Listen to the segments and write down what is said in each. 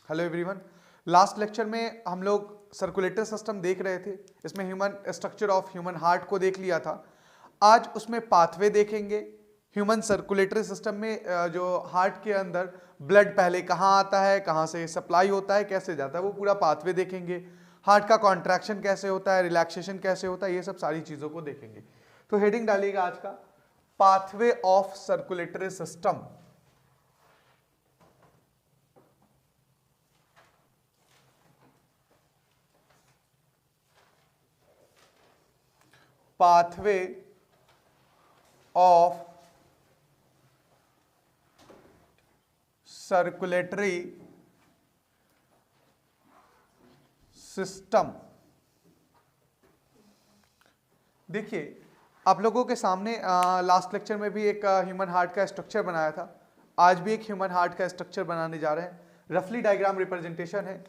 Hello everyone. Last lecture में हम लोग सर्कुलेटरी सिस्टम देख रहे थे। इसमें human structure of human heart को देख लिया था। आज उसमें पाथवे देखेंगे। ह्यूमन सर्कुलेटरी सिस्टम में जो हार्ट के अंदर ब्लड पहले कहाँ आता है, कहाँ से सप्लाई होता है, कैसे जाता है, वो पूरा पाथवे देखेंगे। हार्ट का कॉन्ट्रैक्शन कैसे होता है, रिलैक्सेशन कैसे होता है, ये सब सारी चीज़ों को देखेंगे। तो हेडिंग डालिएगा आज का, pathway of circulatory system. Pathway of circulatory system. देखिए, आप लोगों के सामने लास्ट लेक्चर में भी एक ह्यूमन हार्ट का स्ट्रक्चर बनाया था। आज भी एक ह्यूमन हार्ट का स्ट्रक्चर बनाने जा रहे हैं। रफली डायग्राम रिप्रेजेंटेशन है,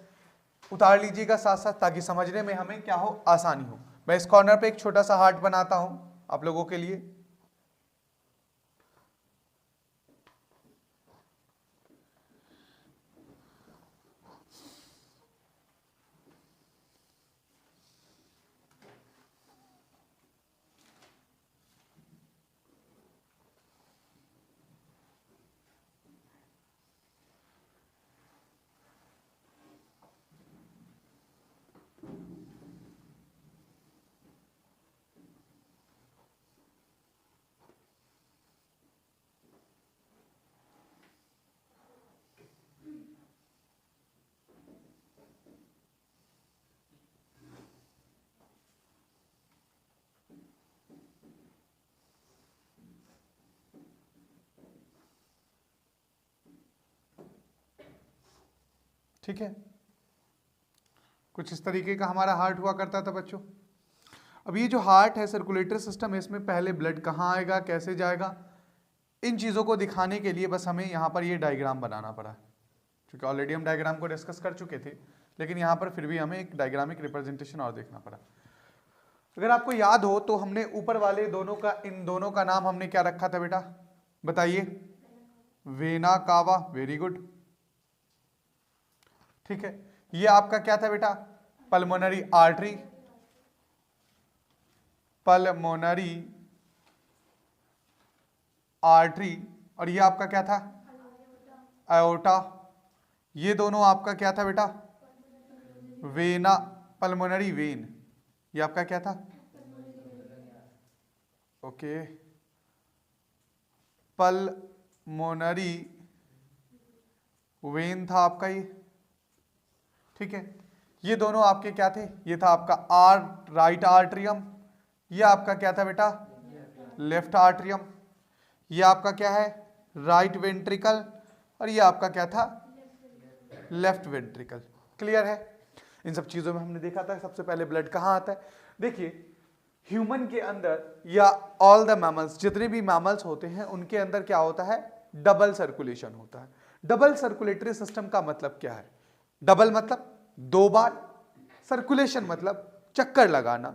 उतार लीजिएगा साथ साथ, ताकि समझने में हमें क्या हो, आसानी हो। मैं इस कॉर्नर पे एक छोटा सा हार्ट बनाता हूं आप लोगों के लिए। ठीक है, कुछ इस तरीके का हमारा हार्ट हुआ करता था बच्चों। अब ये जो हार्ट है, सर्कुलेटरी सिस्टम है, इसमें पहले ब्लड कहाँ आएगा, कैसे जाएगा, इन चीज़ों को दिखाने के लिए बस हमें यहाँ पर ये डायग्राम बनाना पड़ा, क्योंकि ऑलरेडी हम डायग्राम को डिस्कस कर चुके थे, लेकिन यहाँ पर फिर भी हमें एक डायग्रामिक रिप्रेजेंटेशन और देखना पड़ा। अगर आपको याद हो तो हमने ऊपर वाले दोनों का, इन दोनों का नाम हमने क्या रखा था बेटा, बताइए? Vena cava. Very good. ठीक है, ये आपका क्या था बेटा? Pulmonary artery. Pulmonary artery. और ये आपका क्या था? आयोटा। ये दोनों आपका क्या था बेटा? Vena, pulmonary vein. ये आपका क्या था? ओके, पल्मोनरी वेन था आपका ये। ठीक है, ये दोनों आपके क्या थे? ये था आपका राइट आर्ट्रियम। ये आपका क्या था बेटा? Left atrium. ये आपका क्या है? Right ventricle. और ये आपका क्या था? Left ventricle. क्लियर है? इन सब चीजों में हमने देखा था सबसे पहले ब्लड कहाँ आता है। देखिए, ह्यूमन के अंदर या ऑल द मैमल्स, जितने भी मैमल्स होते हैं उनके अंदर क्या होता है? डबल सर्कुलेशन होता है। डबल सर्कुलेटरी सिस्टम का मतलब क्या है? डबल मतलब दो बार, सर्कुलेशन मतलब चक्कर लगाना,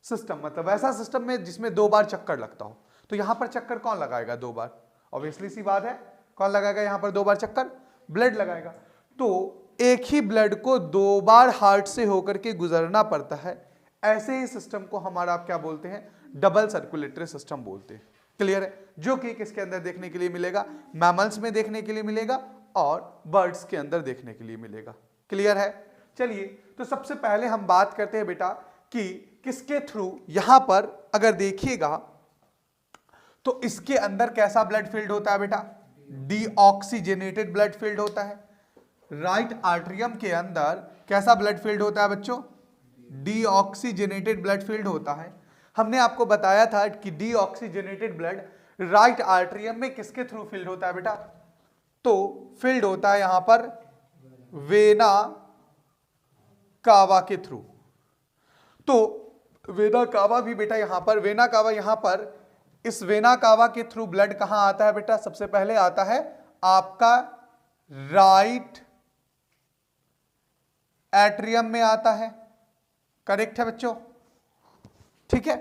सिस्टम मतलब ऐसा सिस्टम में जिसमें दो बार चक्कर लगता हो। तो यहां पर चक्कर कौन लगाएगा दो बार? ऑब्वियसली सी बात है, कौन लगाएगा यहां पर दो बार चक्कर? ब्लड लगाएगा। तो एक ही ब्लड को दो बार हार्ट से होकर के गुजरना पड़ता है। ऐसे ही सिस्टम को हमारा आप क्या बोलते हैं? डबल सर्कुलेटरी सिस्टम बोलते हैं। क्लियर है? जो कि किसके अंदर देखने के लिए मिलेगा? मैमल्स में देखने के लिए मिलेगा और बर्ड्स के अंदर देखने के लिए मिलेगा। क्लियर है? चलिए, तो सबसे पहले हम बात करते हैं बेटा कि किसके थ्रू, यहां पर अगर देखिएगा तो इसके अंदर कैसा ब्लड फील्ड होता है बेटा? डीऑक्सीजनेटेड ब्लड फील्ड होता है। राइट आर्ट्रियम के अंदर कैसा ब्लड फील्ड होता है बच्चों? डीऑक्सीजनेटेड ब्लड फील्ड होता है। हमने आपको बताया था कि डीऑक्सीजनेटेड ब्लड राइट आर्ट्रियम में किसके थ्रू फील्ड होता है बेटा? तो फील्ड होता है यहां पर वेना कावा के थ्रू। तो वेना कावा भी बेटा यहां पर, वेना कावा यहां पर, इस वेना कावा के थ्रू ब्लड कहां आता है बेटा? सबसे पहले आता है आपका राइट एट्रियम में आता है। करेक्ट है बच्चों? ठीक है।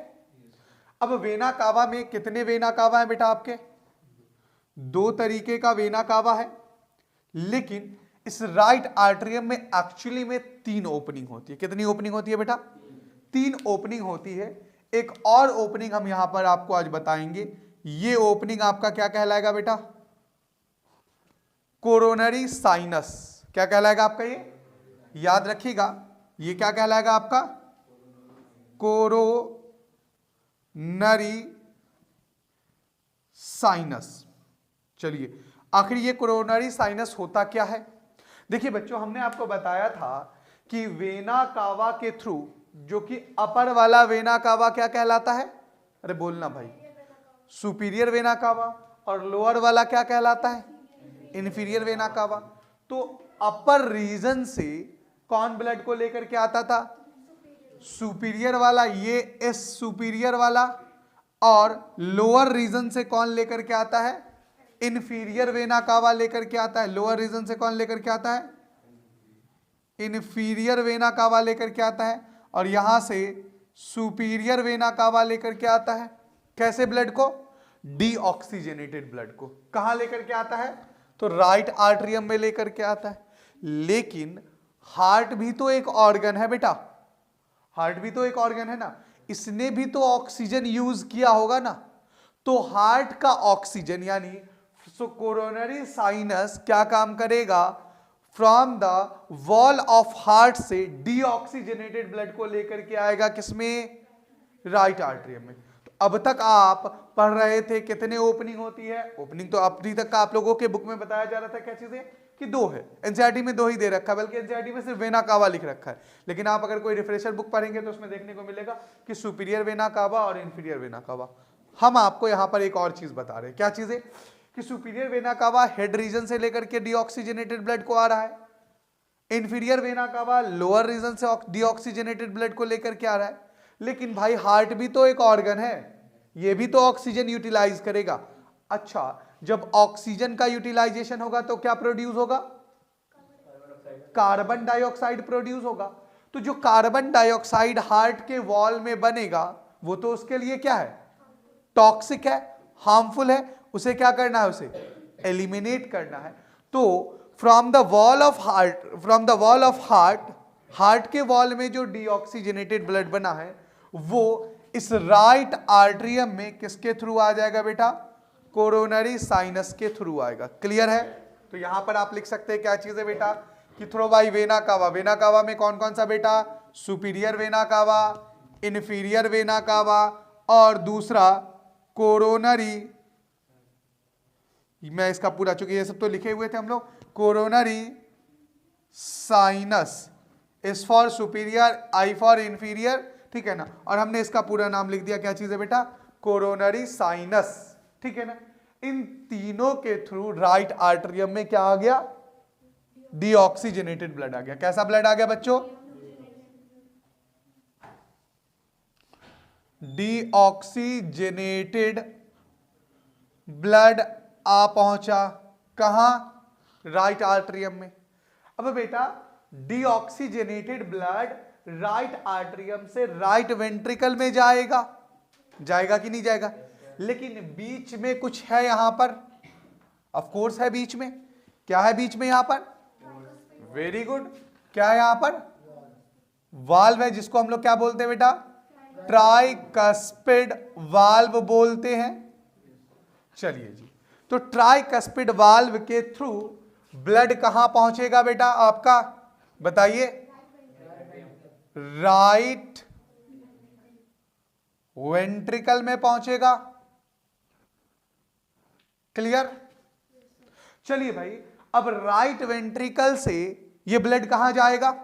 अब वेना कावा में कितने वेना कावा है बेटा आपके? दो तरीके का वेना कावा है, लेकिन इस राइट आर्टरियम में एक्चुअली में 3 ओपनिंग होती है। कितनी ओपनिंग होती है बेटा? 3 ओपनिंग होती है। एक और ओपनिंग हम यहां पर आपको आज बताएंगे। ये ओपनिंग आपका क्या कहलाएगा बेटा? Coronary sinus. क्या कहलाएगा आपका? ये याद रखिएगा, ये क्या कहलाएगा आपका? Coronary sinus. चलिए, आखिर ये कोरोनरी साइनस होता क्या है? देखिए बच्चों, हमने आपको बताया था कि वेना कावा के थ्रू, जो कि अपर वाला वेना कावा क्या कहलाता है? अरे बोलना भाई। सुपीरियर वेना कावा। और लोअर वाला क्या कहलाता है? इंफीरियर वेना कावा। तो अपर रीजन से कौन ब्लड को लेकर के आता था? सुपीरियर वाला, ये एस सुपीरियर वाला। और लोअर रीजन से कौन लेकर के आता है? इंफीरियर वेना कावा लेकर के आता है। लोअर रीजन से कौन लेकर के आता है? इंफीरियर वेना कावा लेकर के आता है। और यहां से सुपीरियर वेना कावा लेकर के आता है। कैसे ब्लड को? डीऑक्सीजनेटेड ब्लड को। कहां लेकर के आता है? तो राइट आर्टरियम में लेकर के आता है। लेकिन हार्ट भी तो एक ऑर्गन है बेटा, हार्ट भी तो एक ऑर्गन है ना, इसने भी तो ऑक्सीजन यूज किया होगा ना। तो हार्ट का ऑक्सीजन यानी कोरोनरी साइनस क्या काम करेगा? From the wall of heart से डीऑक्सीजनेटेड ब्लड को लेकर के आएगा किसमें? राइट आर्टरियम में। तो अब तक आप पढ़ रहे थे कितने ओपनिंग होती है? ओपनिंग तो अभी तक का आप लोगों के बुक में बताया जा रहा था क्या चीजें कि 2 है। एनसीईआरटी में 2 ही दे रखा है, बल्कि एनसीईआरटी में सिर्फ वेना कावा लिख रखा है। लेकिन आप अगर कोई रिफ्रेशर बुक पढ़ेंगे तो उसमें देखने को मिलेगा कि सुपीरियर वेना कावा और इंफीरियर वेना कावा। हम आपको यहां पर एक और चीज बता रहे हैं। क्या चीज है? कि superior vena cava head region से लेकर के डीऑक्सीजनेटेड ब्लड को आ रहा है। Inferior vena cava lower region से डीऑक्सीजनेटेड ब्लड को लेकर के आ रहा है। लेकिन भाई हार्ट भी तो एक ऑर्गन है, ये भी तो ऑक्सीजन यूटिलाइज करेगा। अच्छा, जब ऑक्सीजन का यूटिलाइजेशन होगा तो क्या प्रोड्यूस होगा? कार्बन डाइऑक्साइड प्रोड्यूस होगा। तो जो कार्बन डाइऑक्साइड हार्ट के वॉल में बनेगा वो तो उसके लिए क्या है? टॉक्सिक है, हार्मफुल है। उसे क्या करना है? उसे एलिमिनेट करना है। तो from the wall of heart के वॉल में जो डीऑक्सीजनेटेड ब्लड बना है वो इस राइट आर्टरियम में किसके थ्रू आ जाएगा बेटा? कोरोनरी साइनस के थ्रू आएगा। क्लियर है? तो यहां पर आप लिख सकते हैं क्या चीज है बेटा? कि through by vena cava. Vena cava में कौन कौन सा बेटा? सुपीरियर वेना कावा, इंफीरियर वेना कावा और दूसरा कोरोनरी। मैं इसका पूरा, चूंकि ये सब तो लिखे हुए थे हम लोग, coronary sinus is for superior, I for inferior, ठीक है ना। और हमने इसका पूरा नाम लिख दिया, क्या चीज है बेटा? कोरोनरी साइनस, ठीक है ना। इन तीनों के थ्रू राइट आर्टरियम में क्या आ गया? डीऑक्सीजनेटेड ब्लड आ गया। कैसा ब्लड आ गया बच्चों? डीऑक्सीजनेटेड ब्लड आ पहुंचा कहां? राइट आर्टरियम में। अब बेटा डीऑक्सीजनेटेड ब्लड राइट आर्टरियम से राइट वेंट्रिकल में जाएगा, जाएगा कि नहीं जाएगा? लेकिन बीच में कुछ है यहां पर, ऑफ कोर्स है बीच में। क्या है बीच में यहां पर? Very good. क्या है यहां पर? वाल्व है, जिसको हम लोग क्या बोलते हैं बेटा? ट्राइकस्पिड वाल्व बोलते हैं। चलिए जी, तो ट्राइकस्पिड वाल्व के थ्रू ब्लड कहां पहुंचेगा बेटा आपका? बताइए। राइट वेंट्रिकल में पहुंचेगा। क्लियर? चलिए भाई, अब राइट वेंट्रिकल से ये ब्लड कहां जाएगा?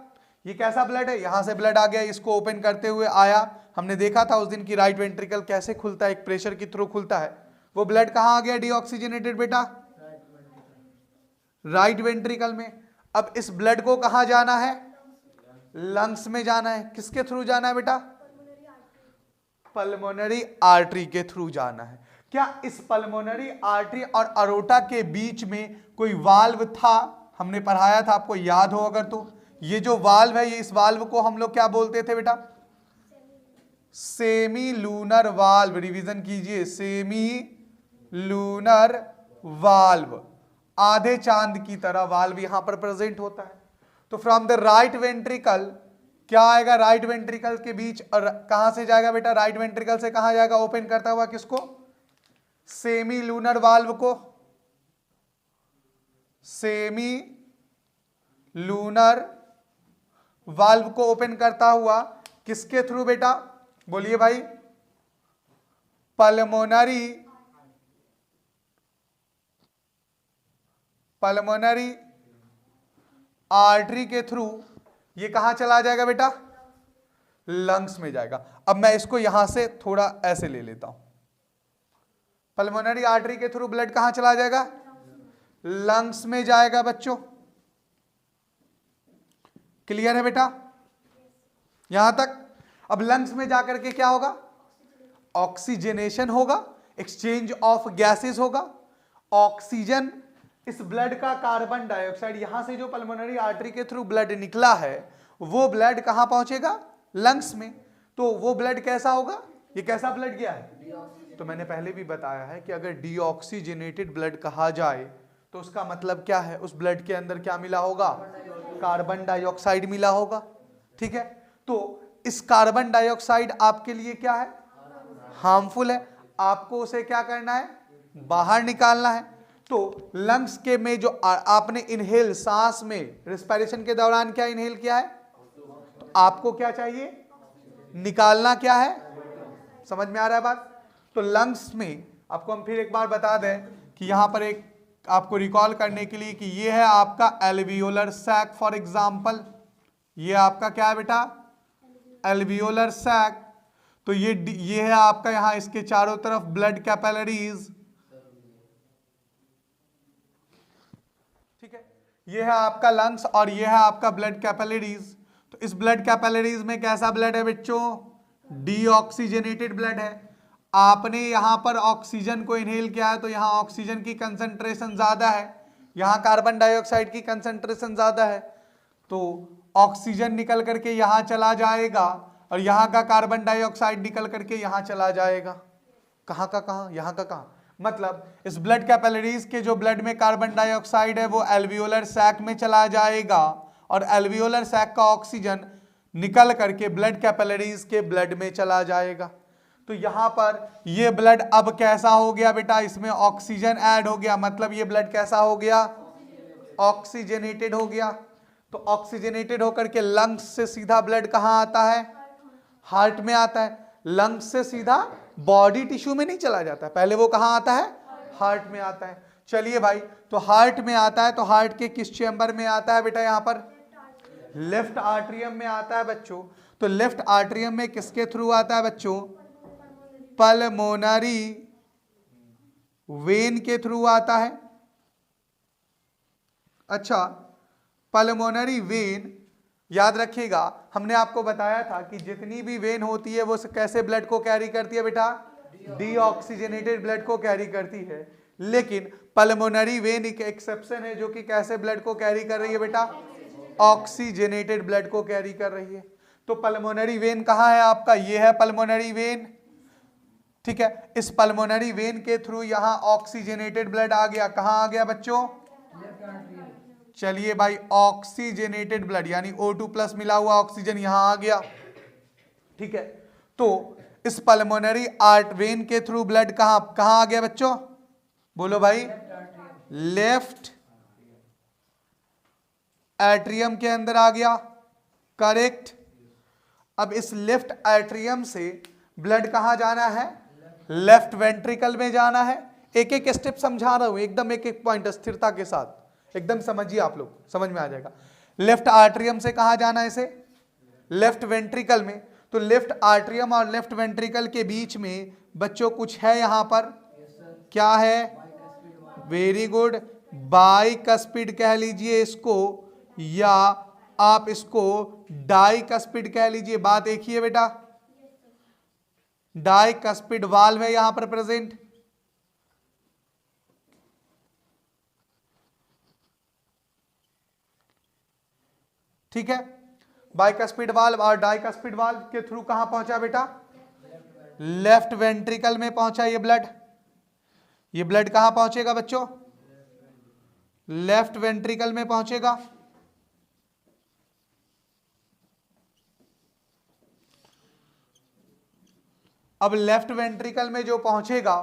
ये कैसा ब्लड है? यहां से ब्लड आ गया, इसको ओपन करते हुए आया। हमने देखा था उस दिन की राइट वेंट्रिकल कैसे खुलता है, एक प्रेशर के थ्रू खुलता है। वो ब्लड कहां आ गया डीऑक्सीजनेटेड बेटा? राइट वेंट्रिकल में। अब इस ब्लड को कहां जाना है? लंग्स में जाना है। किसके थ्रू जाना है बेटा? पल्मोनरी आर्टरी के थ्रू जाना है। क्या इस पल्मोनरी आर्टरी और अरोटा के बीच में कोई वाल्व था? हमने पढ़ाया था, आपको याद हो अगर तो। ये जो वाल्व है, ये इस वाल्व को हम लोग क्या बोलते थे बेटा? Semi lunar valve. रिवीजन कीजिए, सेमी लूनर वाल्व। आधे चांद की तरह वाल्व यहां पर प्रेजेंट होता है। तो फ्रॉम द राइट वेंट्रिकल क्या आएगा, राइट वेंट्रिकल के बीच, और कहां से जाएगा बेटा, राइट वेंट्रिकल से कहां जाएगा, ओपन करता हुआ किसको, सेमी लूनर वाल्व को, सेमी लूनर वाल्व को ओपन करता हुआ किसके थ्रू बेटा, बोलिए भाई, पल्मोनरी आर्टरी के थ्रू ये कहां चला जाएगा बेटा, लंग्स में जाएगा। अब मैं इसको यहां से थोड़ा ऐसे ले लेता हूं, पल्मोनरी आर्टरी के थ्रू ब्लड कहां चला जाएगा, लंग्स में जाएगा बच्चों। क्लियर है बेटा यहां तक। अब लंग्स में जाकर के क्या होगा, ऑक्सीजनेशन होगा, एक्सचेंज ऑफ गैसेस होगा, ऑक्सीजन, इस ब्लड का कार्बन डाइऑक्साइड, यहां से जो पल्मोनरी आर्टरी के थ्रू ब्लड निकला है वो ब्लड कहां पहुंचेगा, लंग्स में। तो वो ब्लड कैसा होगा, ये कैसा ब्लड गया है, तो मैंने पहले भी बताया है कि अगर डीऑक्सीजनेटेड ब्लड कहा जाए तो उसका मतलब क्या है, उस ब्लड के अंदर क्या मिला होगा, कार्बन डाइऑक्साइड मिला होगा। ठीक है, तो इस कार्बन डाइऑक्साइड आपके लिए क्या है, हार्मफुल है, आपको उसे क्या करना है, बाहर निकालना है। तो लंग्स के में जो आपने इनहेल, सांस में रेस्पिरेशन के दौरान क्या इनहेल किया है, तो आपको क्या चाहिए, निकालना क्या है, समझ में आ रहा है बात। तो लंग्स में आपको हम फिर एक बार बता दें कि यहां पर एक आपको रिकॉल करने के लिए कि ये है आपका एल्वियोलर सैक, फॉर एग्जांपल ये आपका क्या है बेटा, एल्वियोलर सैक। तो ये है आपका यहां इसके चारों तरफ ब्लड कैपिलरीज, ठीक है, ये है आपका लंग्स और ये है आपका ब्लड कैपिलरीज। तो इस ब्लड कैपिलरीज में कैसा ब्लड है बच्चों, डीऑक्सीजनेटेड ब्लड है। आपने यहां पर ऑक्सीजन को इनहेल किया है तो यहां ऑक्सीजन की कंसंट्रेशन ज्यादा है, यहां कार्बन डाइऑक्साइड की कंसंट्रेशन ज्यादा है। तो ऑक्सीजन निकल करके यहां चला जाएगा और यहां का कार्बन डाइऑक्साइड निकल करके यहां चला जाएगा। कहां का कहां, यहां का कहां, मतलब इस ब्लड कैपिलरीज के जो ब्लड में कार्बन डाइऑक्साइड है वो एल्वियोलर सैक में चला जाएगा और एल्वियोलर सैक का ऑक्सीजन निकल करके ब्लड कैपिलरीज के ब्लड में चला जाएगा। तो यहां पर ये ब्लड अब कैसा हो गया बेटा, इसमें ऑक्सीजन ऐड हो गया, मतलब ये ब्लड कैसा हो गया, ऑक्सीजनेटेड हो गया। तो ऑक्सीजनेटेड होकर के लंग्स से सीधा ब्लड कहां आता है, हार्ट में आता है। लंग्स से सीधा बॉडी टिश्यू में नहीं चला जाता, पहले वो कहां आता है, हार्ट में आता है। चलिए भाई, तो हार्ट में आता है, तो हार्ट के किस चेंबर में आता है बेटा, यहां पर लेफ्ट आर्टरियम में आता है बच्चों। तो लेफ्ट आर्टरियम में किसके थ्रू आता है बच्चों, पल्मोनरी वेन के थ्रू आता है। अच्छा, पल्मोनरी वेन याद रखिएगा, हमने आपको बताया था कि जितनी भी वेन होती है वो कैसे ब्लड को कैरी करती है बेटा, डीऑक्सीजनेटेड ब्लड को कैरी करती है। लेकिन पल्मोनरी वेन एक एक्सेप्शन है जो कि कैसे ब्लड को कैरी कर रही है बेटा, ऑक्सीजनेटेड ब्लड को कैरी कर रही है। तो पल्मोनरी वेन कहां है आपका, ये है पल्मोनरी वेन, ठीक है। इस पल्मोनरी वेन के थ्रू यहां ऑक्सीजनेटेड ब्लड आ गया, कहां आ गया बच्चों, चलिए भाई, ऑक्सीजनेटेड ब्लड यानी O2+ मिला हुआ ऑक्सीजन यहां आ गया, ठीक है। तो इस पल्मोनरी आर्ट वेन के थ्रू ब्लड कहां कहां आ गया बच्चों, बोलो भाई, लेफ्ट एट्रियम के अंदर आ गया, करेक्ट। अब इस लेफ्ट एट्रियम से ब्लड कहां जाना है, लेफ्ट वेंट्रिकल में जाना है। एक एक स्टेप समझा रहा हूं, एकदम एक एक पॉइंट स्थिरता के साथ, एकदम समझिए, आप लोग समझ में आ जाएगा। लेफ्ट आर्टरियम से कहां जाना है इसे, लेफ्ट वेंट्रिकल में। तो लेफ्ट आर्टरियम और लेफ्ट वेंट्रिकल के बीच में बच्चों कुछ है यहां पर, क्या है, वेरी गुड, बाइकस्पिड कह लीजिए इसको, या आप इसको डाइकस्पिड कह लीजिए, बात एक ही है बेटा। डाइकस्पिड वाल्व है यहां पर प्रेजेंट, ठीक है। बाइकस्पिड वाल्व और डाइकस्पिड वाल्व के थ्रू कहां पहुंचा बेटा, लेफ्ट वेंट्रिकल में पहुंचा ये ब्लड। ये ब्लड कहां पहुंचेगा बच्चों, लेफ्ट वेंट्रिकल में पहुंचेगा। अब लेफ्ट वेंट्रिकल में जो पहुंचेगा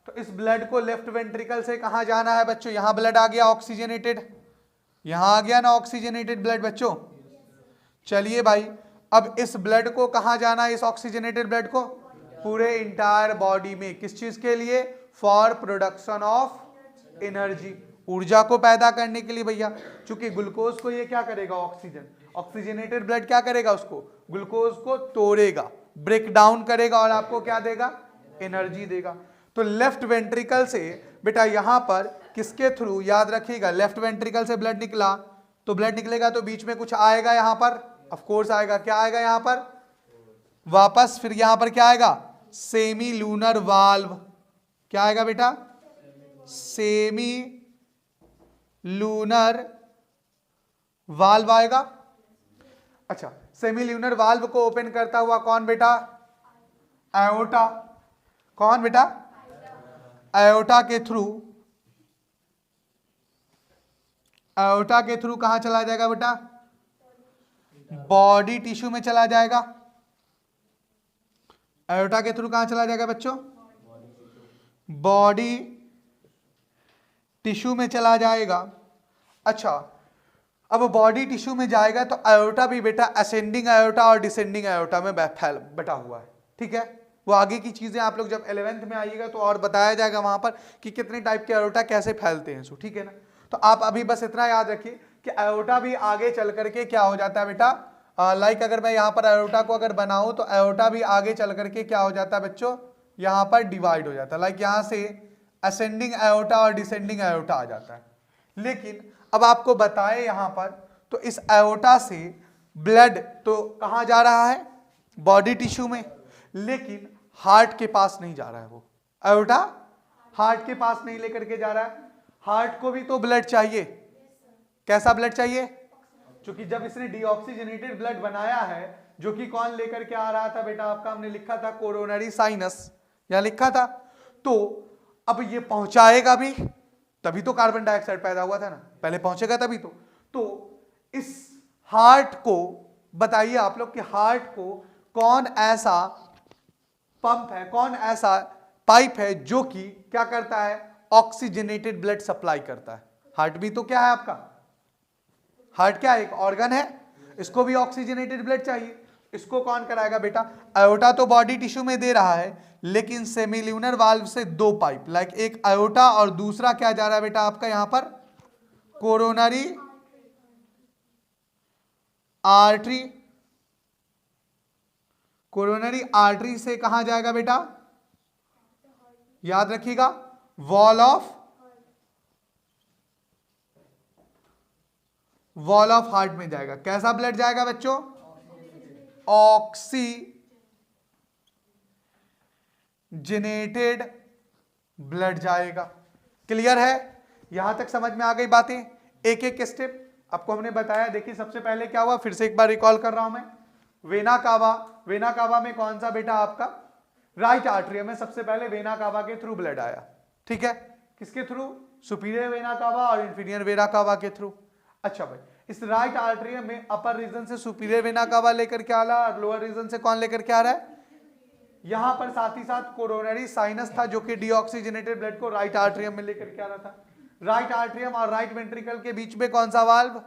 तो इस ब्लड को लेफ्ट वेंट्रिकल से कहां जाना है बच्चों? यहां ब्लड आ गया ऑक्सीजनेटेड, यहां आ गया ना ऑक्सीजनेटेड ब्लड बच्चों। चलिए भाई, अब इस ब्लड को कहां जाना है? इस ऑक्सीजनेटेड ब्लड को पूरे इंटायर बॉडी में, किस चीज के लिए? फॉर प्रोडक्शन ऑफ एनर्जी, ऊर्जा को पैदा करने के लिए भैया। चूंकि ग्लूकोज को ये क्या करेगा? ऑक्सीजन, ऑक्सीजनेटेड ब्लड क्या करेगा? उसको, ग्लूकोज को तोड़ेगा, ब्रेक डाउन करेगा और आपको क्या देगा? एनर्जी देगा। तो लेफ्ट वेंट्रिकल से बेटा यहां पर किसके थ्रू, याद रखिएगा, लेफ्ट वेंट्रिकल से ब्लड निकला तो ब्लड निकलेगा तो बीच में कुछ आएगा, यहां पर ऑफ कोर्स आएगा। क्या आएगा यहां पर? वापस फिर यहां पर क्या आएगा? Semi lunar valve. क्या आएगा बेटा? सेमी लूनर वाल्व आएगा। अच्छा, सेमी लूनर वाल्व को ओपन करता हुआ कौन बेटा? एओर्टा। कौन बेटा? एओर्टा के थ्रू, एओर्टा के थ्रू कहां चला जाएगा बेटा? बॉडी टिश्यू में चला जाएगा। एओर्टा के थ्रू कहां चला जाएगा बच्चों? बॉडी टिश्यू में चला जाएगा। अच्छा, अब बॉडी टिश्यू में जाएगा तो एओर्टा भी बेटा असेंडिंग एओर्टा और डिसेंडिंग एओर्टा में बटा हुआ है। ठीक है, वो आगे की चीजें आप लोग जब 11th में आइएगा तो और बताया जाएगा वहां पर कि कितने टाइप के एओर्टा कैसे फैलते हैं। सो ठीक है ना, तो आप अभी बस इतना याद रखिए कि एओर्टा भी आगे चल करके क्या हो जाता है बेटा? लाइक अगर मैं यहाँ पर एओर्टा को अगर बनाऊं तो एओर्टा भी आगे चल करके क्या हो जाता है बच्चों? यहाँ पर डिवाइड हो जाता है। लाइक यहाँ से असेंडिंग एओर्टा और डिसेंडिंग एओर्टा आ जाता है। लेकिन अब आपको बताए यहाँ पर, तो इस एओर्टा से ब्लड तो कहाँ जा रहा है? बॉडी टिश्यू में, लेकिन हार्ट के पास नहीं जा रहा है। वो एओर्टा हार्ट के पास नहीं लेकर के जा रहा है। हार्ट को भी तो ब्लड चाहिए। कैसा ब्लड चाहिए? क्योंकि जब इसने डीऑक्सीजनेटेड ब्लड बनाया है, जो कि कौन लेकर के आ रहा था बेटा आपका? हमने लिखा था कोरोनरी साइनस, यहां लिखा था। तो अब ये पहुंचाएगा भी, तभी तो कार्बन डाइऑक्साइड पैदा हुआ था ना, पहले पहुंचेगा तभी तो इस हार्ट को बताइए आप लोग कि हार्ट को कौन ऐसा पंप है, कौन ऐसा पाइप है जो कि क्या करता है? ऑक्सीजनेटेड ब्लड सप्लाई करता है। हार्ट भी तो क्या है आपका? हार्ट क्या है? एक ऑर्गन है, इसको भी ऑक्सीजनेटेड ब्लड चाहिए। इसको कौन कराएगा बेटा? एओर्टा तो बॉडी टिश्यू में दे रहा है, लेकिन सेमील्यूनर वाल्व से दो पाइप, लाइक एक एओर्टा और दूसरा क्या जा रहा है बेटा आपका यहां पर? Coronary artery. कोरोनरी आर्टरी से कहां जाएगा बेटा? याद रखिएगा, वॉल ऑफ हार्ट में जाएगा। कैसा ब्लड जाएगा बच्चों? ऑक्सीजनेटेड ब्लड जाएगा। क्लियर है? यहां तक समझ में आ गई बातें? एक एक स्टेप आपको हमने बताया। देखिए सबसे पहले क्या हुआ, फिर से एक बार रिकॉल कर रहा हूं मैं। वेना कावा, वेना कावा में कौन सा बेटा आपका? राइट आर्टरियम में सबसे पहले वेना कावा के थ्रू ब्लड आया। ठीक है, किसके थ्रू? सुपीरियर वेना कावा और इंफीरियर वेना कावा के थ्रू। अच्छा भाई, इस राइट आर्टरियम में अपर रीजन से सुपीरियर वेना कावा लेकर के आ रहा है और लोअर रीजन से कौन लेकर के आ रहा है? यहां पर साथ ही साथ कोरोनरी साइनस था जो कि डीऑक्सीजनेटेड ब्लड को राइट आर्टरियम में लेकर के आ रहा था। राइट आर्टरियम और राइट वेंट्रिकल के बीच में कौन सा वाल्व?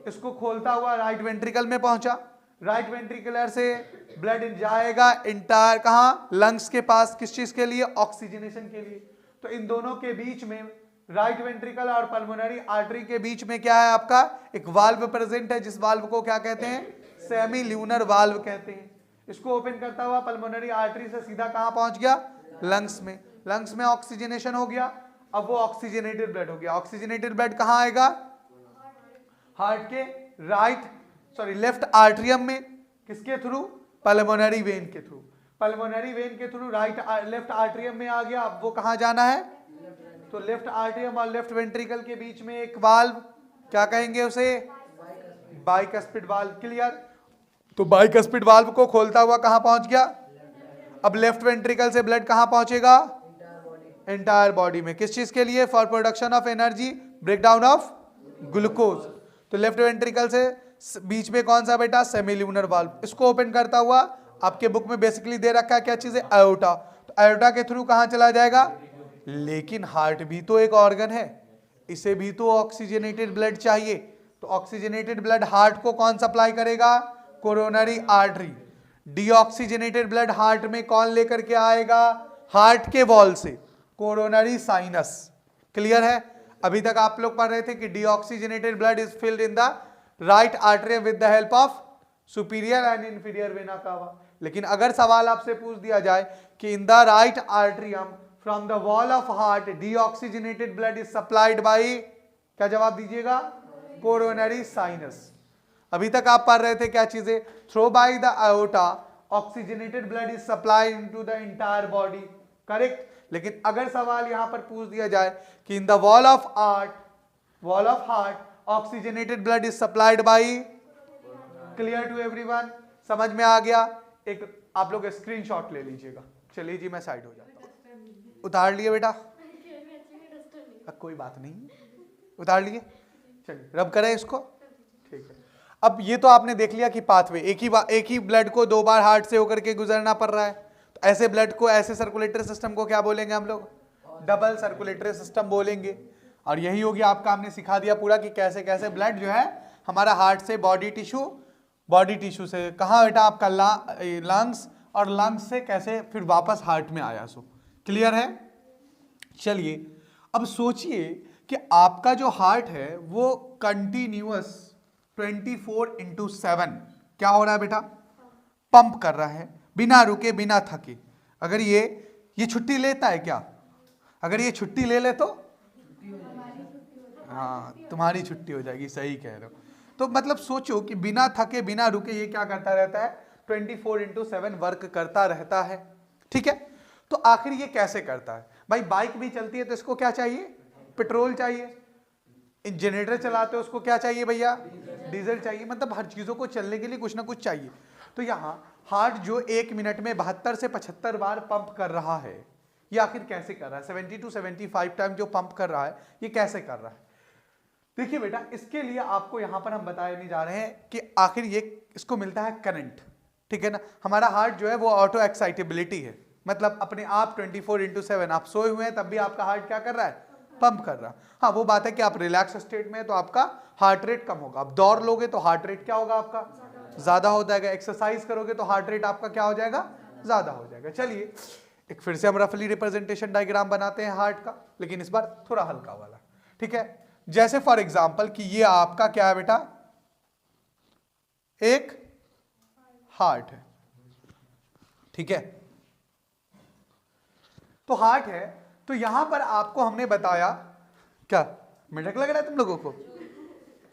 इसको खोलता हुआ राइट वेंट्रिकल में पहुंचा। राइट वेंट्रिकुलर से ब्लड जाएगा इंटायर कहां? लंग्स के पास। किस चीज के लिए? ऑक्सीजनेशन के लिए। तो इन दोनों के बीच में, राइट वेंट्रिकल और पल्मोनरी आर्टरी के बीच में क्या है आपका? एक वाल्व प्रेजेंट है, जिस वाल्व को क्या कहते हैं? सेमी ल्यूनर वाल्व कहते हैं। इसको ओपन करता हुआ पल्मोनरी आर्टरी से सीधा कहां पहुंच गया? लंग्स में। लंग्स में ऑक्सीजनेशन हो गया, अब वो ऑक्सीजनेटेड ब्लड हो गया। ऑक्सीजनेटेड ब्लड कहां आएगा? हार्ट के लेफ्ट आर्टरियम में। किसके थ्रू? पल्मोनरी वेन के थ्रू। पल्मोनरी वेन के थ्रू लेफ्ट आर्टरियम में आ गया। अब वो कहां जाना है? तो लेफ्ट आर्टरियम और लेफ्ट वेंट्रिकल के बीच में एक वाल्व, क्या कहेंगे उसे? Bicuspid valve. क्लियर? तो बाइकस्पिड वाल्व को खोलता हुआ कहां पहुंच गया? अब लेफ्ट वेंट्रिकल से ब्लड कहां पहुंचेगा? एंटायर बॉडी में। किस चीज के लिए? For production of energy, breakdown of glucose. तो लेफ्ट वेंट्रिकल से बीच में कौन सा बेटा, सेमील्यूनर वाल्व, इसको ओपन करता हुआ आपके बुक में बेसिकली दे रखा है क्या चीज है, आयोटा। तो आयोटा के थ्रू कहां चला जाएगा, लेकिन हार्ट भी तो एक ऑर्गन है, इसे भी तो ऑक्सीजनेटेड ब्लड चाहिए। तो ऑक्सीजनेटेड ब्लड हार्ट को कौन सप्लाई करेगा, coronary artery. Deoxygenated blood heart में कौन लेकर के आएगा, हार्ट के वॉल से कोरोनरी साइनस। क्लियर है। अभी तक आप लोग पढ़ रहे थे कि deoxygenated blood is filled in the right artery with the help of superior and inferior vena कावा। लेकिन अगर सवाल आपसे पूछ दिया जाए कि in the right atrium from the wall of heart deoxygenated blood is supplied bye, क्या जवाब दीजिएगा, कोरोनरी साइनस। अभी तक आप पढ़ रहे थे क्या चीजें, through by the aorta oxygenated blood is supplied into the entire body, correct. लेकिन अगर सवाल यहां पर पूछ दिया जाए कि in the wall of heart oxygenated blood is supplied by, clear to everyone, समझ में आ गया। एक आप लोग स्क्रीनशॉट ले लीजिएगा। चलिए जी मैं साइड हो जाता हूं। उतार लिए बेटा, कोई बात नहीं, उतार लिए, चलिए रब करें इसको, ठीक है। अब ये तो आपने देख लिया कि पाथवे एक ही ब्लड को दो बार हार्ट से होकर के गुजरना पड़ रहा है। तो ऐसे ब्लड को, ऐसे सर्कुलेटरी सिस्टम को क्या बोलेंगे हम लोग, डबल सर्कुलेटरी सिस्टम बोलेंगे। और यही हो गया आपका, हमने सिखा दिया पूरा कि कैसे कैसे ब्लड जो है हमारा हार्ट से बॉडी टिश्यू से कहाँ बेटा आपका लंग्स, और लंग्स से कैसे फिर वापस हार्ट में आया। सो क्लियर है। चलिए अब सोचिए कि आपका जो हार्ट है वो कंटिन्यूअस 24/7 क्या हो रहा है बेटा, पंप कर रहा है बिना रुके बिना थके। अगर ये छुट्टी लेता है क्या, अगर ये छुट्टी ले ले तो हाँ तुम्हारी छुट्टी हो जाएगी, सही कह रहे हो। तो मतलब सोचो कि बिना थके बिना रुके ये क्या करता रहता है, 24/7 वर्क करता रहता है, ठीक है। तो आखिर ये कैसे करता है भाई, बाइक भी चलती है तो इसको क्या चाहिए, पेट्रोल चाहिए। जनरेटर चलाते हो उसको क्या चाहिए भैया, डीजल चाहिए। मतलब हर चीजों को चलने के लिए कुछ ना कुछ चाहिए। तो यहाँ हार्ट जो 1 मिनट में 72 से 75 बार पंप कर रहा है, ये आखिर कैसे कर रहा है, 70 to 75 टाइम जो पंप कर रहा है ये कैसे कर रहा है। देखिए बेटा, इसके लिए आपको यहां पर हम बताने जा रहे हैं कि आखिर ये इसको मिलता है करंट, ठीक है ना। हमारा हार्ट जो है वो ऑटो एक्साइटेबिलिटी है, मतलब अपने आप 24/7 आप सोए हुए हैं तब भी आपका हार्ट क्या कर रहा है, पंप कर रहा है। हाँ वो बात है कि आप रिलैक्स स्टेट में है तो आपका हार्ट रेट कम होगा। आप दौड़ लोगे तो हार्ट रेट क्या होगा आपका, ज्यादा हो जाएगा। एक्सरसाइज करोगे तो हार्ट रेट आपका क्या हो जाएगा, ज्यादा हो जाएगा। चलिए एक फिर से हम रफली रिप्रेजेंटेशन डायग्राम बनाते हैं हार्ट का, लेकिन इस बार थोड़ा हल्का वाला, ठीक है। जैसे फॉर एग्जांपल कि ये आपका क्या है बेटा, एक हार्ट है, ठीक है। तो हार्ट है, तो यहां पर आपको हमने बताया, क्या मिनट लग रहा है तुम लोगों को,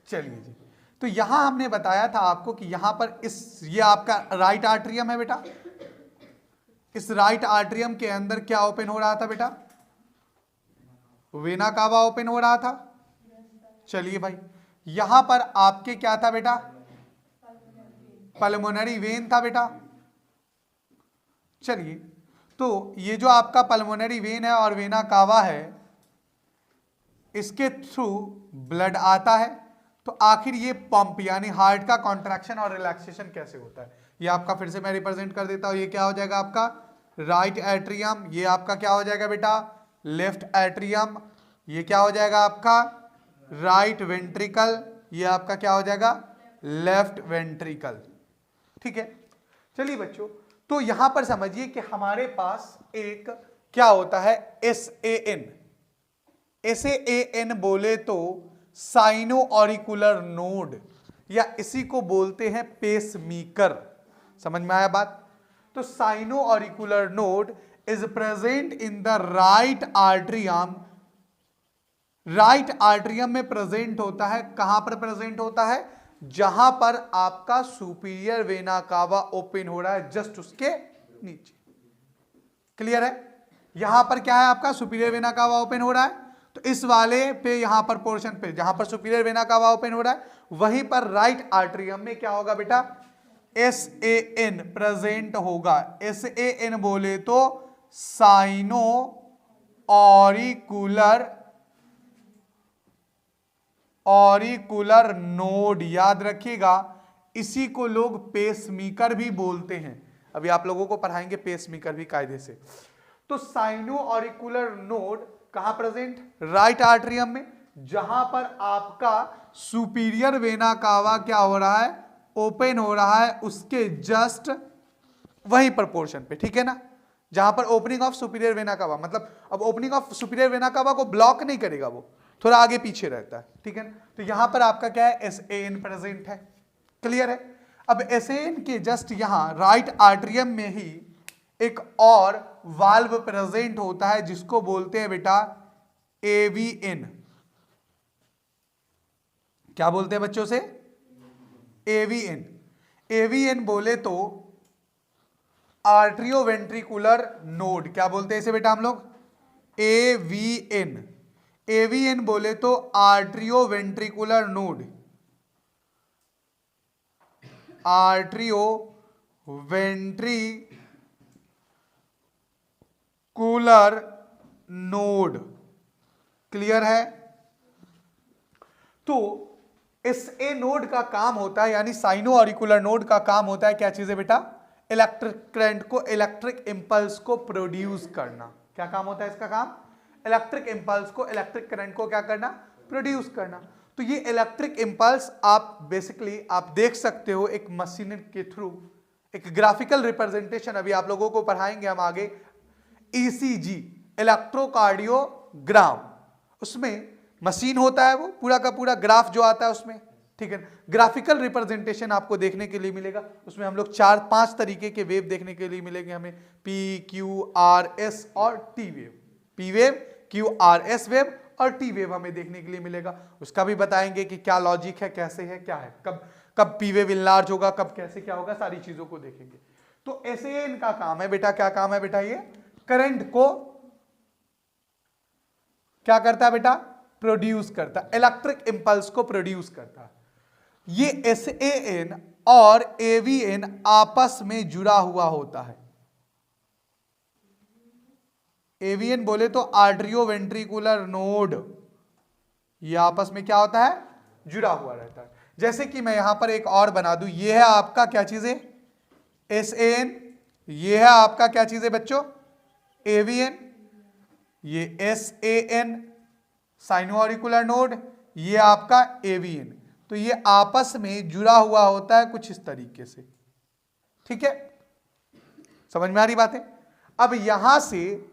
चलिए जी। तो यहां हमने बताया था आपको कि यहां पर ये आपका राइट आर्टरियम है बेटा। इस राइट आर्टरियम के अंदर क्या ओपन हो रहा था बेटा, वेना कावा ओपन हो रहा था। चलिए भाई, यहां पर आपके क्या था बेटा, पल्मोनरी वेन था बेटा। चलिए, तो ये जो आपका पल्मोनरी वेन है और वेना कावा है, इसके थ्रू ब्लड आता है। तो आखिर ये पंप यानी हार्ट का कॉन्ट्रैक्शन और रिलैक्सेशन कैसे होता है, ये आपका फिर से मैं रिप्रेजेंट कर देता हूं। ये क्या हो जाएगा आपका राइट एट्रियम, ये आपका क्या हो जाएगा बेटा लेफ्ट एट्रियम, ये क्या हो जाएगा आपका राइट वेंट्रिकल, ये आपका क्या हो जाएगा लेफ्ट वेंट्रिकल, ठीक है। चलिए बच्चों, तो यहां पर समझिए कि हमारे पास एक क्या होता है SAN। SAN बोले तो साइनो ऑरिकुलर नोड, या इसी को बोलते हैं पेसमेकर। समझ में आया बात। तो sino auricular node is present in the right atrium. Right atrium में प्रेजेंट होता है, कहां पर प्रेजेंट होता है, जहां पर आपका सुपीरियर वेना कावा ओपन हो रहा है, जस्ट उसके नीचे। क्लियर है। यहां पर क्या है आपका सुपीरियर वेना कावा ओपन हो रहा है, तो इस वाले पे यहां पर पोर्शन पे जहां पर सुपीरियर वेना कावा ओपन हो रहा है, वहीं पर राइट आर्टरियम में क्या होगा बेटा SAN प्रेजेंट होगा। SAN बोले तो साइनो ऑरिकुलर ऑरिकुलर नोड, याद रखिएगा इसी को लोग पेसमेकर भी बोलते हैं। अभी आप लोगों को पढ़ाएंगे पेसमेकर भी कायदे से। तो साइनो ऑरिकुलर नोड कहां प्रेजेंट? राइट आर्टरियम में, जहां पर आपका सुपीरियर वेना कावा क्या हो रहा है? ओपन हो रहा है, उसके जस्ट वही प्रोपोर्शन पे, ठीक है ना, जहां पर ओपनिंग ऑफ सुपीरियर वेना कावा, मतलब अब ओपनिंग ऑफ सुपीरियर वेना कावा को ब्लॉक नहीं करेगा, वो थोड़ा आगे पीछे रहता है, ठीक है ना। तो यहां पर आपका क्या है? SAN प्रेजेंट है, क्लियर है। अब SAN के जस्ट यहां राइट आर्टरियम में ही एक और वाल्व प्रेजेंट होता है जिसको बोलते हैं बेटा AVN। क्या बोलते हैं बच्चों से? AVN। AVN बोले तो आर्ट्रियोवेंट्रिकुलर नोड, क्या बोलते हैं इसे बेटा हम लोग? AVN। AVN बोले तो आर्ट्रियोवेंट्रिकुलर नोड, आर्ट्रियोवेंट्रिकुलर नोड, क्लियर है। तो SA नोड का काम होता है, यानी साइनो ऑरिकुलर नोड का काम होता है क्या चीज है बेटा? इलेक्ट्रिक करंट को, इलेक्ट्रिक इंपल्स को प्रोड्यूस करना। क्या काम होता है इसका काम? इलेक्ट्रिक इंपल्स को, इलेक्ट्रिक करंट को क्या करना? प्रोड्यूस करना। तो ये इलेक्ट्रिक इंपल्स आप बेसिकली आप देख सकते हो एक मशीन के थ्रू, एक ग्राफिकल रिप्रेजेंटेशन अभी आप लोगों को पढ़ाएंगे हम आगे, ECG इलेक्ट्रोकार्डियोग्राम, उसमें मशीन होता है, वो पूरा का पूरा ग्राफ जो आता है उसमें, ठीक है। ग्राफिकल रिप्रेजेंटेशन आपको देखने के लिए मिलेगा, उसमें हम लोग 4-5 तरीके के वेव देखने के लिए मिलेंगे हमें, P, Q, R, S और T wave. P wave, Q, R, S wave और T वेव हमें देखने के लिए मिलेगा। उसका भी बताएंगे कि क्या लॉजिक है, कैसे है, क्या है, कब P वेव इनलार्ज होगा, कब कैसे क्या होगा, सारी चीजों को देखेंगे। तो ऐसे इनका काम है बेटा, क्या काम है बेटा? ये करंट को क्या करता है बेटा? प्रोड्यूस करता है, इलेक्ट्रिक इंपल्स को प्रोड्यूस करता है। ये SAN और AVN आपस में जुड़ा हुआ होता है। AVN बोले तो आर्ट्रियोवेंट्रिकुलर नोड, ये आपस में क्या होता है? जुड़ा हुआ रहता है। जैसे कि मैं यहां पर एक और बना दूं, ये है आपका क्या चीज है? SAN, ये है आपका क्या चीज है बच्चों? AVN, ये SAN साइनो ऑरिकुलर नोड, ये आपका AVN। तो ये आपस में जुड़ा हुआ होता है कुछ इस तरीके से, ठीक है, समझ में आ रही बात है। अब यहां से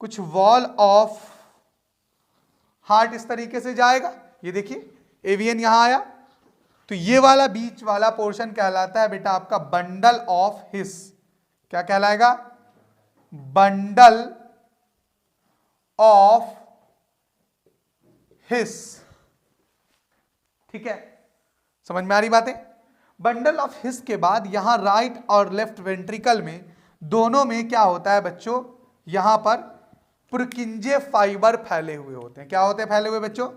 कुछ वॉल ऑफ हार्ट इस तरीके से जाएगा, ये देखिए AVN यहां आया, तो ये वाला बीच वाला पोर्शन कहलाता है बेटा आपका बंडल ऑफ हिस। क्या कहलाएगा? बंडल ऑफ हिस, ठीक है, समझ में आ रही बातें। बंडल ऑफ हिस के बाद यहां राइट और लेफ्ट वेंट्रिकल में दोनों में क्या होता है बच्चों? यहां पर पुरकिंजे फाइबर फैले हुए होते हैं। क्या होते हैं फैले हुए बच्चों?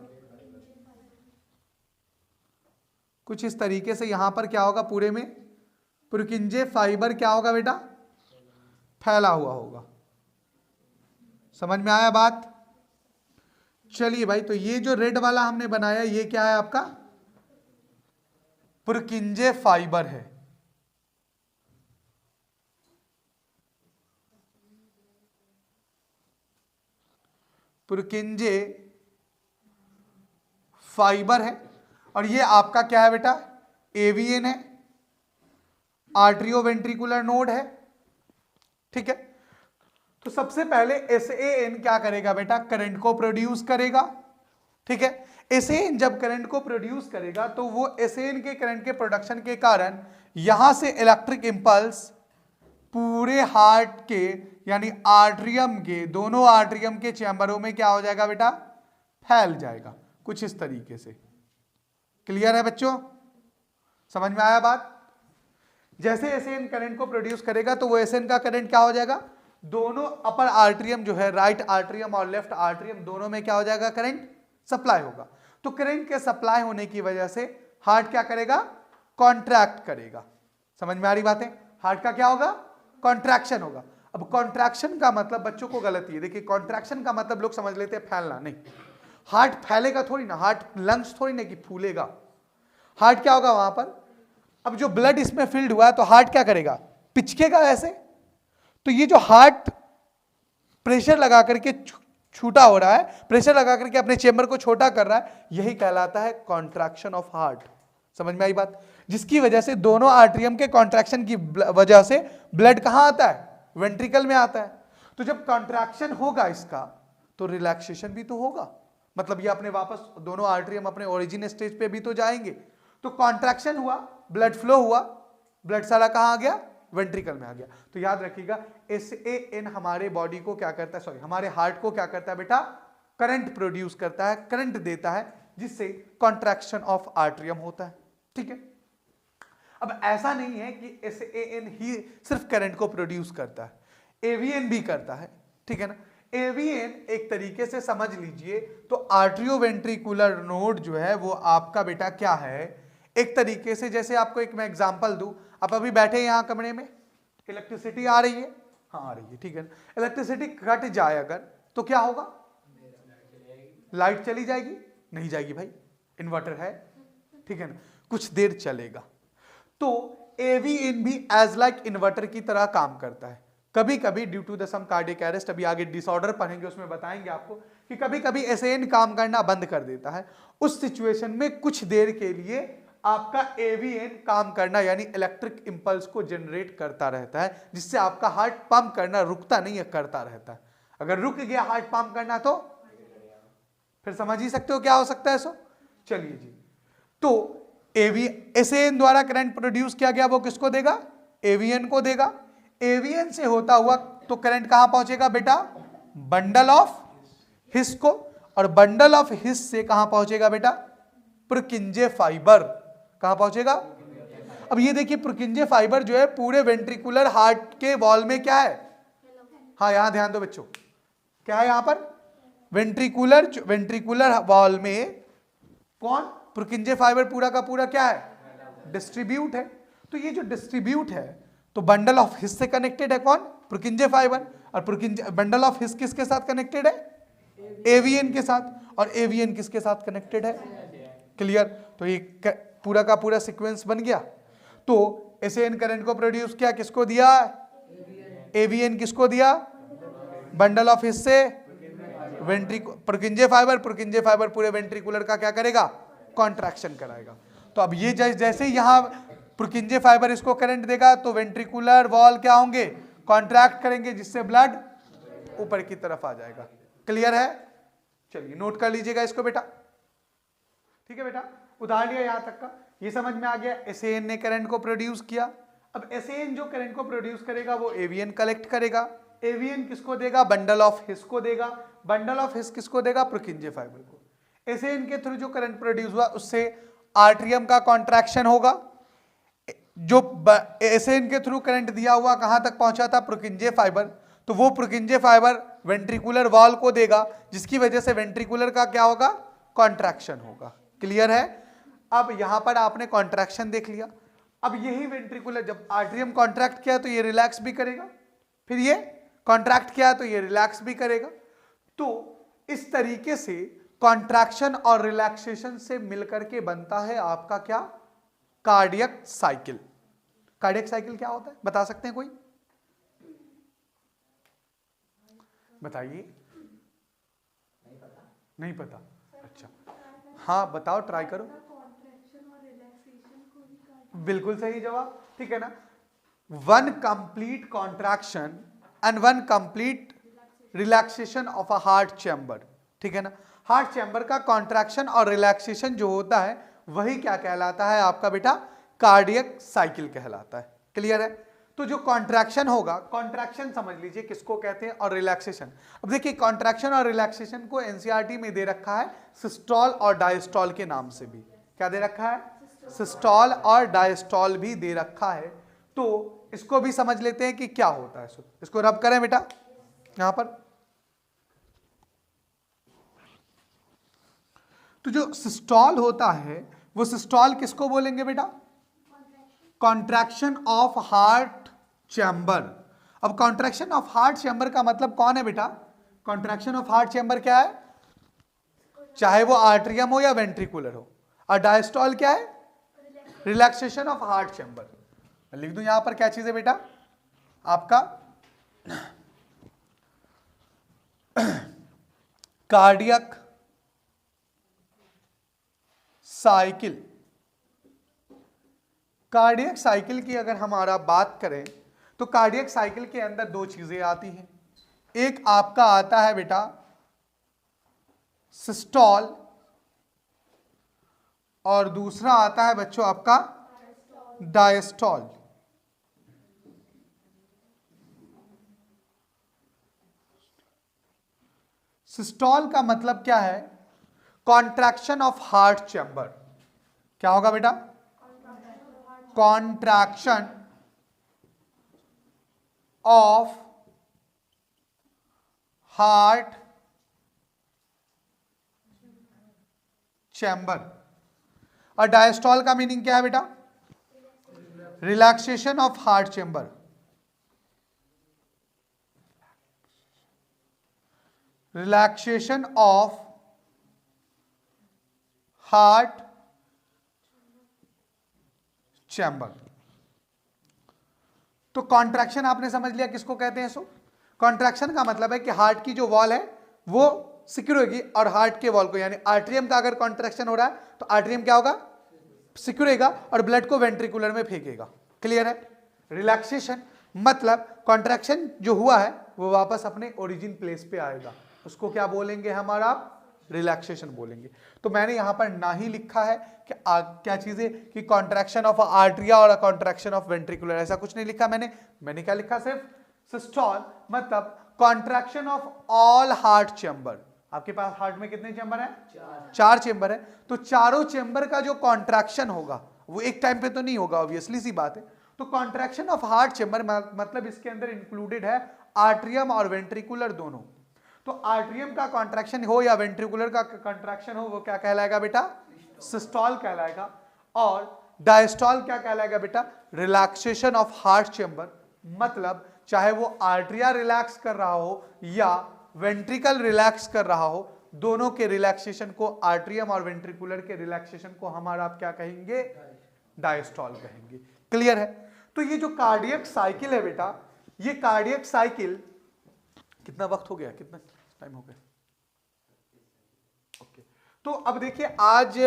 कुछ इस तरीके से यहां पर क्या होगा? पूरे में पुरकिंजे फाइबर क्या होगा बेटा? फैला हुआ होगा। समझ में आया बात? चलिए भाई, तो ये जो रेड वाला हमने बनाया ये क्या है आपका? पुरकिंजे फाइबर है। पुरकिंजे फाइबर है, और ये आपका क्या है बेटा? AVN है, आर्ट्रियोवेंट्रिकुलर नोड है, ठीक है। तो सबसे पहले SAN क्या करेगा बेटा? करंट को प्रोड्यूस करेगा, ठीक है। SAN जब करंट को प्रोड्यूस करेगा तो वो SAN के करंट के प्रोडक्शन के कारण यहां से इलेक्ट्रिक इंपल्स पूरे हार्ट के यानी आर्ट्रियम के, दोनों आर्ट्रियम के चैम्बरों में क्या हो जाएगा बेटा? फैल जाएगा कुछ इस तरीके से। क्लियर है बच्चों? समझ में आया बात? जैसे SAN करंट को प्रोड्यूस करेगा तो वो SAN का करंट क्या हो जाएगा? दोनों अपर आर्ट्रियम जो है, राइट आर्ट्रियम और लेफ्ट आर्ट्रियम, दोनों में क्या हो जाएगा? करंट सप्लाई होगा। तो करंट के सप्लाई होने की वजह से हार्ट क्या करेगा? कॉन्ट्रैक्ट करेगा। समझ में आ रही बातें? हार्ट का क्या होगा? कॉन्ट्रैक्शन होगा। अब कॉन्ट्रैक्शन का मतलब बच्चों को गलती है, देखिए कॉन्ट्रैक्शन का मतलब लोग समझ लेते हैं फैलना, नहीं। हार्ट फैलेगा थोड़ी ना, हार्ट लंग्स थोड़ी ना कि फूलेगा। हार्ट क्या होगा वहां पर, अब जो ब्लड इसमें फिल्ड हुआ है तो हार्ट क्या करेगा, पिचकेगा ऐसे। तो ये जो हार्ट प्रेशर लगा करके छूटा हो रहा है, प्रेशर लगा करके अपने चेंबर को छोटा कर रहा है, यही कहलाता है कॉन्ट्रैक्शन ऑफ हार्ट। समझ में आई बात? जिसकी वजह से दोनों आर्टरियम के कॉन्ट्रैक्शन की वजह से ब्लड कहां आता है, वेंट्रिकल में आता है। तो जब कॉन्ट्रैक्शन होगा इसका तो रिलैक्सेशन भी तो होगा, मतलब ये अपने वापस दोनों आर्टरियम अपने ओरिजिन स्टेज पे भी तो जाएंगे। तो कॉन्ट्रैक्शन हुआ, ब्लड फ्लो हुआ, ब्लड सारा कहां आ गया, वेंट्रिकल में आ गया। तो याद रखिएगा SAN हमारे बॉडी को क्या करता है, सॉरी हमारे हार्ट को क्या करता है बेटा, करंट प्रोड्यूस करता है, करंट देता है, जिससे कॉन्ट्रैक्शन ऑफ आर्टरियम होता है। ठीक है, अब ऐसा नहीं है कि SAN ही सिर्फ करंट को प्रोड्यूस करता है, AVN भी करता है। ठीक है ना, AVN एक तरीके से समझ लीजिए तो आर्ट्रियोवेंट्रिकुलर नोड जो है वो आपका बेटा क्या है, एक तरीके से जैसे आपको एक मैं एग्जांपल दूं, आप अभी बैठे यहां कमरे में, इलेक्ट्रिसिटी आ रही है, हाँ आ रही है, ठीक है ना, इलेक्ट्रिसिटी कट जाए अगर तो क्या होगा, लाइट चली जाएगी, नहीं जाएगी भाई, इन्वर्टर है, ठीक है ना, कुछ देर चलेगा। तो AVN भी एज लाइक इन्वर्टर की तरह काम करता है। कभी कभी due to the some cardiac arrest, अभी आगे डिसऑर्डर पढ़ेंगे उसमें बताएंगे आपको कि कभी कभी SAN काम करना बंद कर देता है। उस सिचुएशन में कुछ देर के लिए आपका AVN काम करना यानी इलेक्ट्रिक इंपल्स को जनरेट करता रहता है, जिससे आपका हार्ट पंप करना रुकता नहीं है, करता रहता है। अगर रुक गया हार्ट पंप करना तो फिर समझ ही सकते हो क्या हो सकता है। सो चलिए जी, तो SAN द्वारा करंट प्रोड्यूस किया गया वो किसको देगा, AVN को देगा। AVN से होता हुआ तो करंट कहां पहुंचेगा बेटा, बंडल ऑफ हिस को, और बंडल ऑफ हिस से कहां पहुंचेगा बेटा, पुरकिंजे फाइबर, कहां पहुंचेगा। अब ये देखिए पुरकिंजे फाइबर जो है पूरे वेंट्रिकुलर हार्ट के वॉल में क्या है, हाँ यहां ध्यान दो बच्चों, क्या है यहां पर, वेंट्रिकुलर वॉल में कौन, पुरकिंजे फाइबर पूरा का पूरा क्या है, डिस्ट्रीब्यूट है। तो ये जो डिस्ट्रीब्यूट है तो बंडल ऑफ हिस से कनेक्टेड है कौन, पुरकिंजे फाइबर, और पुरकिंजे बंडल ऑफ हिस किसके साथ कनेक्टेड है, AVN के साथ, और AVN किसके साथ कनेक्टेड है, क्लियर। तो ये पूरा का पूरा सीक्वेंस बन गया। तो SAN करंट को प्रोड्यूस किया, किसको दिया, AVN किसको दिया, बंडल ऑफ हिस से पुरकिंजे फाइबर पूरे वेंट्रिकुलर का क्या करेगा, कॉन्ट्रैक्शन कराएगा। तो अब ये जैसे यहां पुरकिंजे फाइबर इसको करंट देगा तो वेंट्रिकुलर वॉल क्या होंगे, कॉन्ट्रैक्ट करेंगे, जिससे ब्लड ऊपर की तरफ आ जाएगा। क्लियर है, चलिए नोट कर लीजिएगा इसको बेटा। ठीक है बेटा, उदाहरण लिया यहां तक का, ये समझ में आ गया। SAN ने करंट को प्रोड्यूस किया। अब SAN जो करंट को प्रोड्यूस करेगा वो AVN कलेक्ट करेगा। AVN किसको देगा, बंडल ऑफ हिस को देगा। बंडल ऑफ हिस किसको देगा, पुरकिंजे फाइबर को। SAN के थ्रू जो करंट प्रोड्यूस हुआ उससे आर्टरियम का कॉन्ट्रैक्शन होगा। जो SAN के थ्रू करंट दिया हुआ कहां तक पहुंचा था, पुरकिंजे फाइबर, तो वो पुरकिंजे फाइबर वेंट्रिकुलर वॉल को देगा, जिसकी वजह से वेंट्रिकुलर का क्या होगा, कॉन्ट्रैक्शन होगा। क्लियर है। अब यहां पर आपने कॉन्ट्रैक्शन देख लिया। अब यही वेंट्रिकुलर जब आर्टरियम कॉन्ट्रैक्ट किया तो ये रिलैक्स भी करेगा, फिर ये कॉन्ट्रैक्ट किया तो ये रिलैक्स भी करेगा। तो इस तरीके से कॉन्ट्रैक्शन और रिलैक्सेशन से मिलकर के बनता है आपका क्या, कार्डियक साइकिल। कार्डियक साइकिल क्या होता है बता सकते हैं कोई, बताइए। नहीं पता, अच्छा हाँ बताओ, ट्राई करो। बिल्कुल सही जवाब, ठीक है ना। One complete contraction and one complete relaxation of a heart chamber, ठीक है ना। हार्ट चैम्बर का कॉन्ट्रैक्शन और रिलैक्सेशन जो होता है वही क्या कहलाता है आपका बेटा, कार्डियक साइकिल कहलाता है। क्लियर है। तो जो कॉन्ट्रैक्शन होगा, कॉन्ट्रैक्शन समझ लीजिए किसको कहते हैं, और रिलैक्सेशन। अब देखिए कॉन्ट्रैक्शन और रिलैक्सेशन को एनसीईआरटी में दे रखा है सिस्टोल और डायस्टोल के नाम से भी। क्या दे रखा है, सिस्टोल और डायस्टोल भी दे रखा है। तो इसको भी समझ लेते हैं कि क्या होता है। इसको रब करें बेटा यहां पर। तो जो सिस्टोल होता है वो सिस्टोल किसको बोलेंगे बेटा, कॉन्ट्रैक्शन ऑफ हार्ट चैम्बर। अब कॉन्ट्रैक्शन ऑफ हार्ट चैम्बर का मतलब कौन है बेटा, कॉन्ट्रैक्शन ऑफ हार्ट चैम्बर क्या है, चाहे वो आर्ट्रियम हो या वेंट्रिकुलर हो। और डायस्टॉल क्या है? Relaxation of heart chamber. लिख दूं यहां पर क्या चीज है बेटा आपका कार्डियक साइकिल। कार्डियक साइकिल की अगर हमारा बात करें तो कार्डियक साइकिल के अंदर दो चीजें आती हैं। एक आपका आता है बेटा सिस्टोल और दूसरा आता है बच्चों आपका डायस्टोल। सिस्टोल का मतलब क्या है? Contraction of heart chamber. क्या होगा बेटा? Contraction of heart chamber. और डायस्टॉल का मीनिंग क्या है बेटा? Relaxation of heart chamber. Relaxation of heart chamber. तो कॉन्ट्रैक्शन आपने समझ लिया किसको कहते हैं। सो कॉन्ट्रैक्शन का मतलब है कि हार्ट की जो वॉल है वो सिक्योर होगी और हार्ट के वॉल को, यानी आर्ट्रियम का अगर कॉन्ट्रैक्शन हो रहा है तो आर्ट्रियम क्या होगा? सिक्योर होगा और ब्लड को वेंट्रिकुलर में फेंकेगा। क्लियर है? रिलैक्सेशन मतलब कॉन्ट्रैक्शन जो हुआ है वो वापस अपने ओरिजिन प्लेस पे आएगा, उसको क्या बोलेंगे हमारा? रिलैक्सेशन बोलेंगे। तो मैंने यहां पर ना ही लिखा है कि क्या चीज है कि कॉन्ट्रैक्शन ऑफ आर्टरिया और कॉन्ट्रैक्शन ऑफ वेंट्रिकुलर, ऐसा कुछ नहीं लिखा मैंने क्या लिखा? सिर्फ सिस्टोल मतलब contraction of all heart chamber. आपके पास हार्ट में कितने चैम्बर है? चार चैम्बर है। तो चारों चैम्बर का जो कॉन्ट्रैक्शन होगा वो एक टाइम पे तो नहीं होगा, ऑब्वियसली सी बात है। तो कॉन्ट्रैक्शन ऑफ हार्ट चैम्बर मतलब इसके अंदर इंक्लूडेड है आर्ट्रियम और वेंट्रिकुलर दोनों। तो आर्ट्रियम का कॉन्ट्रैक्शन हो या वेंट्रिकुलर का कॉन्ट्रैक्शन हो वो क्या कहलाएगा बेटा? सिस्टोल कहलाएगा। और डायस्टोल क्या कहलाएगा बेटा? Relaxation of heart chamber. मतलब चाहे वो आर्ट्रिया रिलैक्स कर रहा हो या वेंट्रिकल रिलैक्स कर रहा हो, दोनों के रिलैक्सेशन को, आर्ट्रियम और वेंट्रिकुलर के रिलैक्सेशन को हमारा आप क्या कहेंगे? डायस्टोल कहेंगे। क्लियर है? तो ये जो कार्डियक साइकिल है बेटा, ये कार्डियक साइकिल कितना वक्त हो गया, कितना टाइम हो गया? ओके। तो अब देखिए आज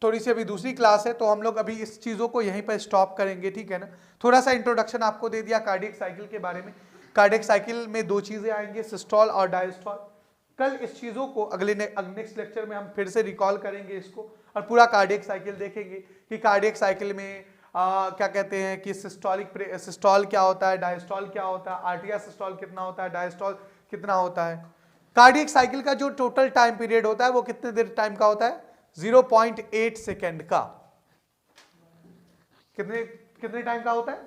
थोड़ी सी अभी दूसरी क्लास है तो हम लोग अभी इस चीजों को यहीं पर स्टॉप करेंगे, ठीक है ना। थोड़ा सा इंट्रोडक्शन आपको दे दिया कार्डियक साइकिल के बारे में। कार्डियक साइकिल में दो चीजें आएंगे, सिस्टोल और डायस्टोल। कल इस चीजों को अगले नेक्स्ट लेक्चर में हम फिर से रिकॉल करेंगे इसको और पूरा कार्डियक साइकिल देखेंगे कि कार्डियक साइकिल में क्या कहते हैं कि सिस्टोल क्या होता है, डायस्टोल क्या होता है, आर्टिया सिस्टोल कितना होता है, डायस्टोल कितना होता है। कार्डियक साइकिल का जो टोटल टाइम पीरियड होता है वो कितने देर टाइम का होता है? 0.8 सेकेंड का। कितने टाइम का होता है?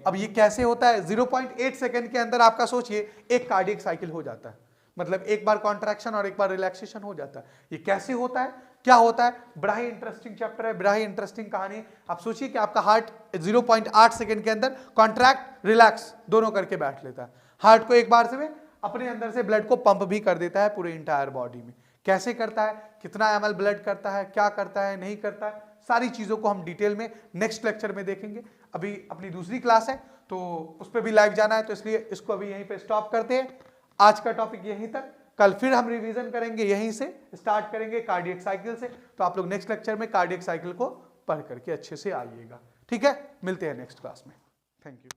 अब ये कैसे होता है? 0.8 सेकेंड के अंदर आपका सोचिए एक कार्डियक साइकिल हो जाता है, मतलब एक बार कॉन्ट्रैक्शन और एक बार रिलैक्सेशन हो जाता है। ये कैसे होता है, क्या होता है? बड़ा ही इंटरेस्टिंग चैप्टर है, बड़ा ही इंटरेस्टिंग कहानी। आप सोचिए कि आपका हार्ट 0.8 सेकेंड के अंदर कॉन्ट्रैक्ट रिलैक्स दोनों करके बैठ लेता है। हार्ट को एक बार से अपने अंदर से ब्लड को पंप भी कर देता है पूरे इंटायर बॉडी में। कैसे करता है, कितना ml ब्लड करता है, क्या करता है, नहीं करता है, सारी चीजों को हम डिटेल में नेक्स्ट लेक्चर में देखेंगे। अभी अपनी दूसरी क्लास है तो उस पर भी लाइव जाना है, तो इसलिए इसको अभी यहीं पे स्टॉप करते हैं। आज का टॉपिक यहीं तक, कल फिर हम रिवीजन करेंगे, यहीं से स्टार्ट करेंगे कार्डियक साइकिल से। तो आप लोग नेक्स्ट लेक्चर में कार्डियक साइकिल को पढ़ करके अच्छे से आइएगा, ठीक है। मिलते हैं नेक्स्ट क्लास में। Thank you.